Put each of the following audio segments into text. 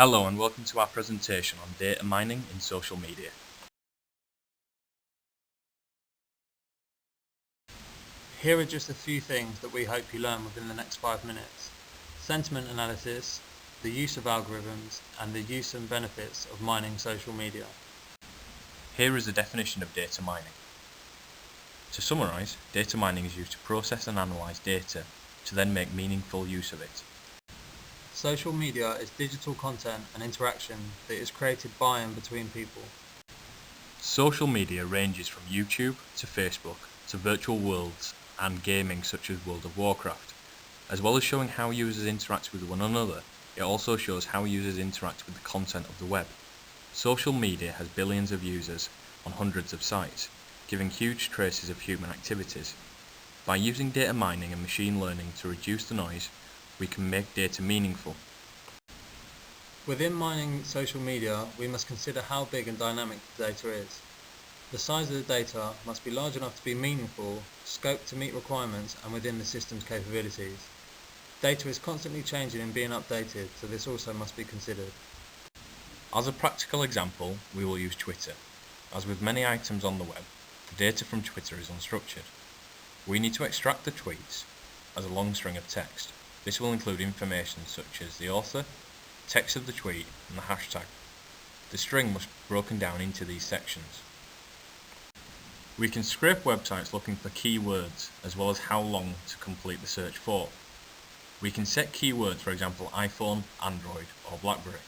Hello and welcome to our presentation on data mining in social media. Here are just a few things that we hope you learn within the next 5 minutes. Sentiment analysis, the use of algorithms, and the use and benefits of mining social media. Here is a definition of data mining. To summarise, data mining is used to process and analyse data to then make meaningful use of it. Social media is digital content and interaction that is created by and between people. Social media ranges from YouTube to Facebook to virtual worlds and gaming such as World of Warcraft. As well as showing how users interact with one another, it also shows how users interact with the content of the web. Social media has billions of users on hundreds of sites, giving huge traces of human activities. By using data mining and machine learning to reduce the noise, we can make data meaningful. Within mining social media, we must consider how big and dynamic the data is. The size of the data must be large enough to be meaningful, scoped to meet requirements and within the system's capabilities. Data is constantly changing and being updated, so this also must be considered. As a practical example, we will use Twitter. As with many items on the web, the data from Twitter is unstructured. We need to extract the tweets as a long string of text. This will include information such as the author, text of the tweet, and the hashtag. The string must be broken down into these sections. We can scrape websites looking for keywords as well as how long to complete the search for. We can set keywords, for example iPhone, Android, or BlackBerry.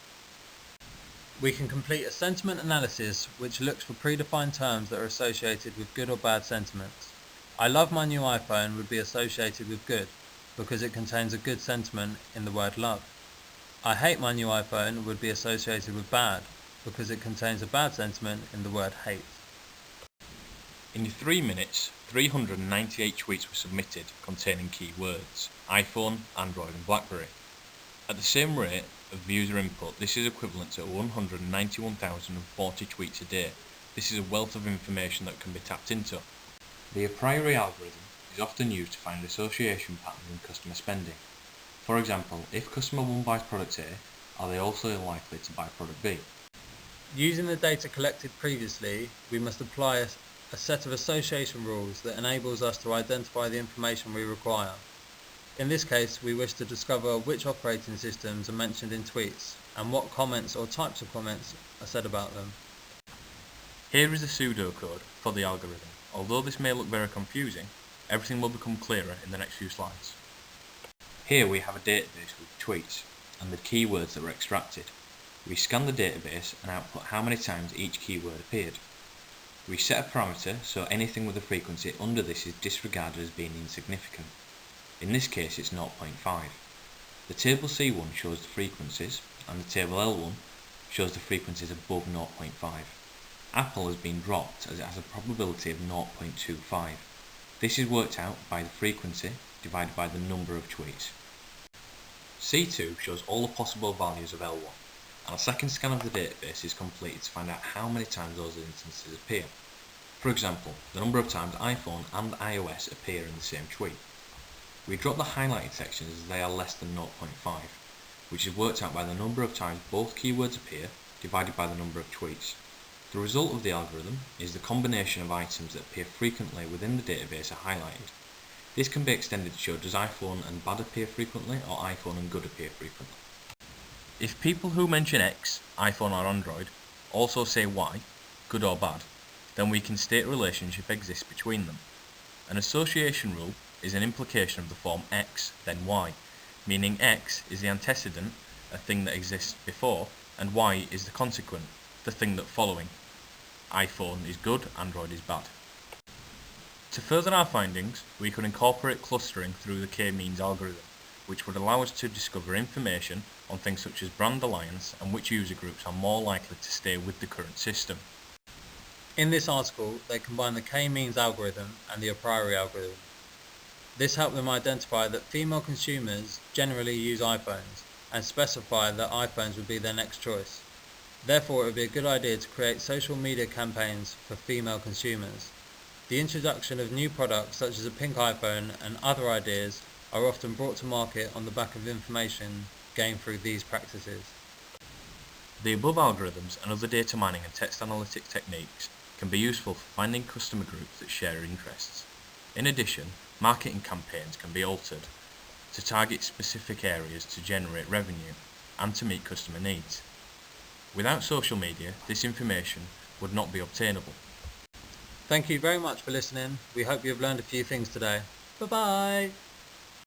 We can complete a sentiment analysis which looks for predefined terms that are associated with good or bad sentiments. I love my new iPhone would be associated with good, because it contains a good sentiment in the word love. I hate my new iPhone would be associated with bad, because it contains a bad sentiment in the word hate. In 3 minutes, 398 tweets were submitted containing keywords iPhone, Android, and BlackBerry. At the same rate of user input, this is equivalent to 191,040 tweets a day. This is a wealth of information that can be tapped into. The a priori algorithm is often used to find association patterns in customer spending. For example, if customer 1 buys product A, are they also likely to buy product B? Using the data collected previously, we must apply a set of association rules that enables us to identify the information we require. In this case, we wish to discover which operating systems are mentioned in tweets and what comments or types of comments are said about them. Here is the pseudocode for the algorithm. Although this may look very confusing, everything will become clearer in the next few slides. Here we have a database with tweets and the keywords that were extracted. We scan the database and output how many times each keyword appeared. We set a parameter so anything with a frequency under this is disregarded as being insignificant. In this case it's 0.5. The table C1 shows the frequencies and the table L1 shows the frequencies above 0.5. Apple has been dropped as it has a probability of 0.25. This is worked out by the frequency divided by the number of tweets. C2 shows all the possible values of L1, and a second scan of the database is completed to find out how many times those instances appear. For example, the number of times iPhone and iOS appear in the same tweet. We drop the highlighted sections as they are less than 0.5, which is worked out by the number of times both keywords appear divided by the number of tweets. The result of the algorithm is the combination of items that appear frequently within the database are highlighted. This can be extended to show does iPhone and bad appear frequently or iPhone and good appear frequently. If people who mention X, iPhone or Android, also say Y, good or bad, then we can state a relationship exists between them. An association rule is an implication of the form X then Y, meaning X is the antecedent, a thing that exists before, and Y is the consequent, the thing that following. iPhone is good, Android is bad. To further our findings, we could incorporate clustering through the k-means algorithm, which would allow us to discover information on things such as brand alliance and which user groups are more likely to stay with the current system. In this article, they combine the k-means algorithm and the a priori algorithm. This helped them identify that female consumers generally use iPhones and specify that iPhones would be their next choice. Therefore, it would be a good idea to create social media campaigns for female consumers. The introduction of new products such as a pink iPhone and other ideas are often brought to market on the back of information gained through these practices. The above algorithms and other data mining and text analytics techniques can be useful for finding customer groups that share interests. In addition, marketing campaigns can be altered to target specific areas to generate revenue and to meet customer needs. Without social media, this information would not be obtainable. Thank you very much for listening. We hope you have learned a few things today. Bye bye!